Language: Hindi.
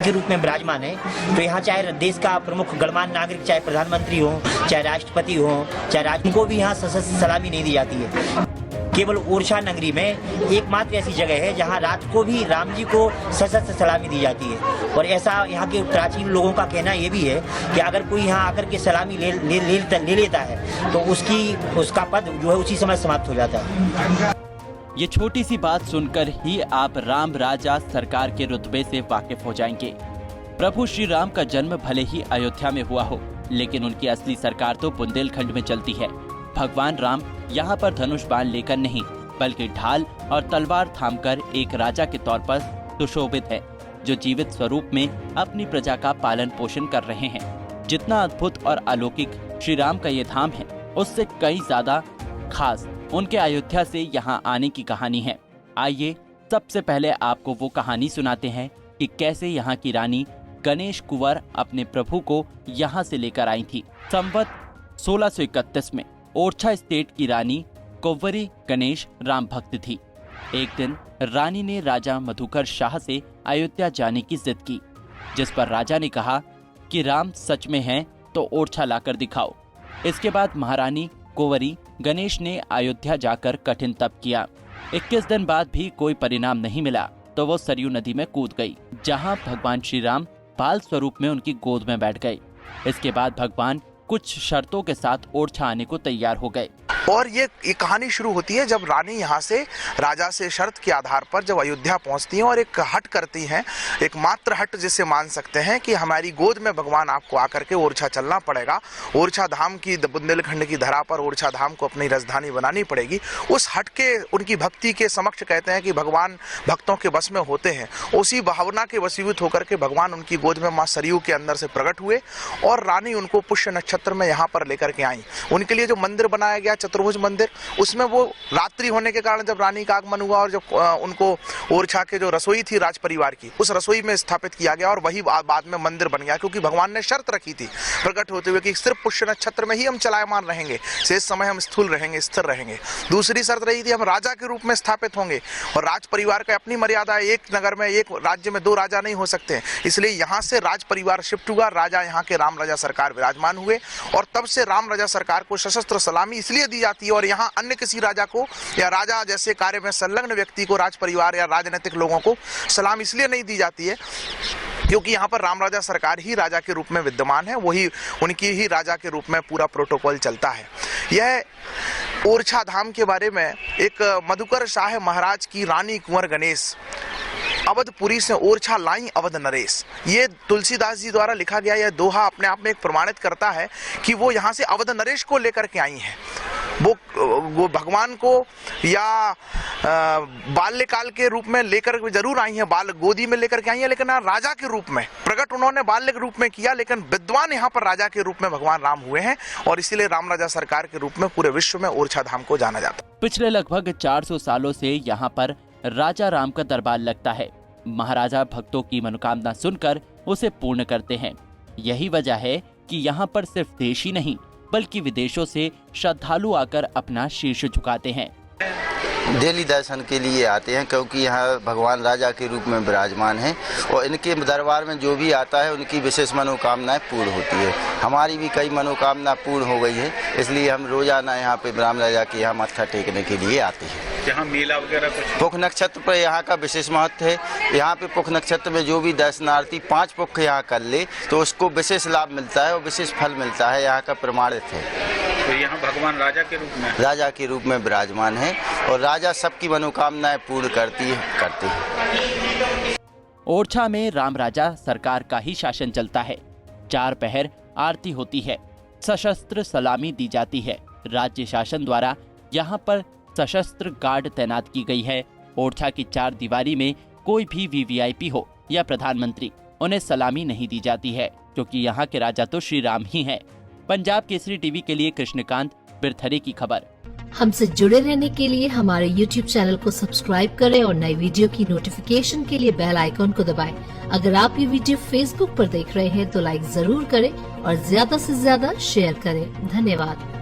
के रूप में विराजमान है, तो यहाँ चाहे देश का प्रमुख गणमान्य नागरिक, चाहे प्रधानमंत्री हो, चाहे राष्ट्रपति हो, चाहे उनको भी यहाँ सशस्त्र सलामी नहीं दी जाती है। केवल ओरछा नगरी में एकमात्र ऐसी जगह है जहां रात को भी राम जी को सशस्त्र सलामी दी जाती है। और ऐसा यहाँ के प्राचीन लोगों का कहना ये भी है कि अगर कोई यहाँ आकर के सलामी ले लेता है तो उसका पद जो है उसी समय समाप्त हो जाता है। ये छोटी सी बात सुनकर ही आप राम राजा सरकार के रुतबे से वाकिफ हो जाएंगे। प्रभु श्री राम का जन्म भले ही अयोध्या में हुआ हो, लेकिन उनकी असली सरकार तो बुंदेलखंड में चलती है। भगवान राम यहाँ पर धनुष बाण लेकर नहीं, बल्कि ढाल और तलवार थामकर एक राजा के तौर पर सुशोभित है, जो जीवित स्वरूप में अपनी प्रजा का पालन पोषण कर रहे हैं। जितना अद्भुत और अलौकिक श्री राम का ये धाम है, उससे कई ज्यादा खास उनके अयोध्या से यहाँ आने की कहानी है। आइए सबसे पहले आपको वो कहानी सुनाते हैं कि कैसे यहाँ की रानी गणेश कुंवर अपने प्रभु को यहाँ से लेकर आई थी। संवत 1631 में ओरछा स्टेट की रानी कुंवरी गणेश राम भक्त थी। एक दिन रानी ने राजा मधुकर शाह से अयोध्या जाने की जिद की, जिस पर राजा ने कहा कि राम सच में हैं तो ओरछा लाकर दिखाओ। इसके बाद महारानी कुंवरी गणेश ने अयोध्या जाकर कठिन तप किया। 21 दिन बाद भी कोई परिणाम नहीं मिला तो वो सरयू नदी में कूद गई, जहां भगवान श्री राम बाल स्वरूप में उनकी गोद में बैठ गए। इसके बाद भगवान कुछ शर्तों के साथ ओरछा आने को तैयार हो गए। और ये कहानी शुरू होती है जब रानी यहाँ से राजा से शर्त के आधार पर जब अयोध्या पहुँचती हैं और एक हट करती हैं, एक मात्र हट जिसे मान सकते हैं कि हमारी गोद में भगवान आपको आकर के ओरछा चलना पड़ेगा, ओरछा धाम की बुंदेलखंड की धरा पर ओरछा धाम को अपनी राजधानी बनानी पड़ेगी। उस हट के उनकी भक्ति के समक्ष कहते हैं कि भगवान भक्तों के बस में होते हैं। उसी भावना के वशीभूत होकर के भगवान उनकी गोद में माँ सरयू के अंदर से प्रकट हुए और रानी उनको पुष्य नक्षत्र में यहाँ पर लेकर के आई। उनके लिए जो मंदिर बनाया गया चतुर्भुज मंदिर, उसमें वो रात्रि होने के कारण जब रानी का आगमन हुआ और जब उनको ओरछा के जो रसोई थी राज परिवार की, उस रसोई में स्थापित किया गया और वही बाद में मंदिर बन गया, क्योंकि भगवान ने शर्त रखी थी प्रकट होते हुए कि सिर्फ पुष्य नक्षत्र में ही हम चलायमान रहेंगे, शेष समय हम स्थूल रहेंगे, स्थिर रहेंगे। दूसरी शर्त रही थी हम राजा के रूप में स्थापित होंगे और राज परिवार का अपनी मर्यादा है, एक नगर में एक राज्य में 2 राजा नहीं हो सकते, इसलिए यहाँ से राज परिवार शिफ्ट हुआ, राजा यहाँ के राम राजा सरकार विराजमान हुए और तब से राम राजा सरकार को सशस्त्र सलामी इसलिए दी जाती है और यहाँ अन्य किसी राजा को या राजा जैसे कार्य में संलग्न व्यक्ति को, राज परिवार या राजनीतिक लोगों को सलाम इसलिए नहीं दी जाती है क्योंकि यहाँ पर राम राजा सरकार ही राजा के रूप में विद्यमान है, वही उनकी ही राजा के रूप में पूरा प्रोटोकॉल चलता है। यह ओरछा धाम के बारे में एक मधुकर शाह महाराज की रानी कुंवर गणेश अवधपुरी से ओरछा लाई अवध नरेश, ये तुलसीदास जी द्वारा लिखा गया यह दोहा अपने आप में एक प्रमाणित करता है कि वो यहाँ से अवध नरेश को लेकर के आई हैं। वो भगवान को या बाल्यकाल के रूप में लेकर जरूर आई हैं, बाल गोदी में लेकर के आई हैं, लेकिन राजा के रूप में प्रकट उन्होंने बाल्य के रूप में किया, लेकिन विद्वान यहाँ पर राजा के रूप में भगवान राम हुए हैं और इसीलिए राम राजा सरकार के रूप में पूरे विश्व में ओरछा धाम को जाना जाता है। पिछले लगभग 400 सालों से यहाँ पर राजा राम का दरबार लगता है। महाराजा भक्तों की मनोकामना सुनकर उसे पूर्ण करते हैं। यही वजह है कि यहाँ पर सिर्फ देश ही नहीं बल्कि विदेशों से श्रद्धालु आकर अपना शीर्ष झुकाते हैं। डेली दर्शन के लिए आते हैं क्योंकि यहाँ भगवान राजा के रूप में विराजमान हैं और इनके दरबार में जो भी आता है उनकी विशेष मनोकामनाएं पूर्ण होती है। हमारी भी कई मनोकामना पूर्ण हो गई है, इसलिए हम रोजाना यहाँ पे राम राजा के यहाँ मत्था टेकने के लिए आते हैं। यहाँ मेला वगैरह कुछ पुख नक्षत्र पर यहाँ का विशेष महत्व है। यहाँ पे पुख नक्षत्र में जो भी दर्शनार्थी 5 पुख यहाँ कर ले तो उसको विशेष लाभ मिलता है और विशेष फल मिलता है, यहाँ का प्रमाणित है। तो यहाँ भगवान राजा के रूप में विराजमान है और राजा सबकी मनोकामनाएं पूर्ण करते हैं। ओरछा में राम राजा सरकार का ही शासन चलता है। 4 पहर आरती होती है, सशस्त्र सलामी दी जाती है। राज्य शासन द्वारा यहाँ पर सशस्त्र गार्ड तैनात की गई है। ओरछा की 4 दीवारी में कोई भी वीवीआईपी हो या प्रधानमंत्री, उन्हें सलामी नहीं दी जाती है क्योंकि यहाँ के राजा तो श्री राम ही हैं। पंजाब केसरी टीवी के लिए कृष्णकांत बिरथरे की खबर। हमसे जुड़े रहने के लिए हमारे YouTube चैनल को सब्सक्राइब करें और नई वीडियो की नोटिफिकेशन के लिए बेल आइकॉन को दबाएं। अगर आप ये वीडियो Facebook पर देख रहे हैं तो लाइक जरूर करें और ज्यादा से ज्यादा शेयर करें। धन्यवाद।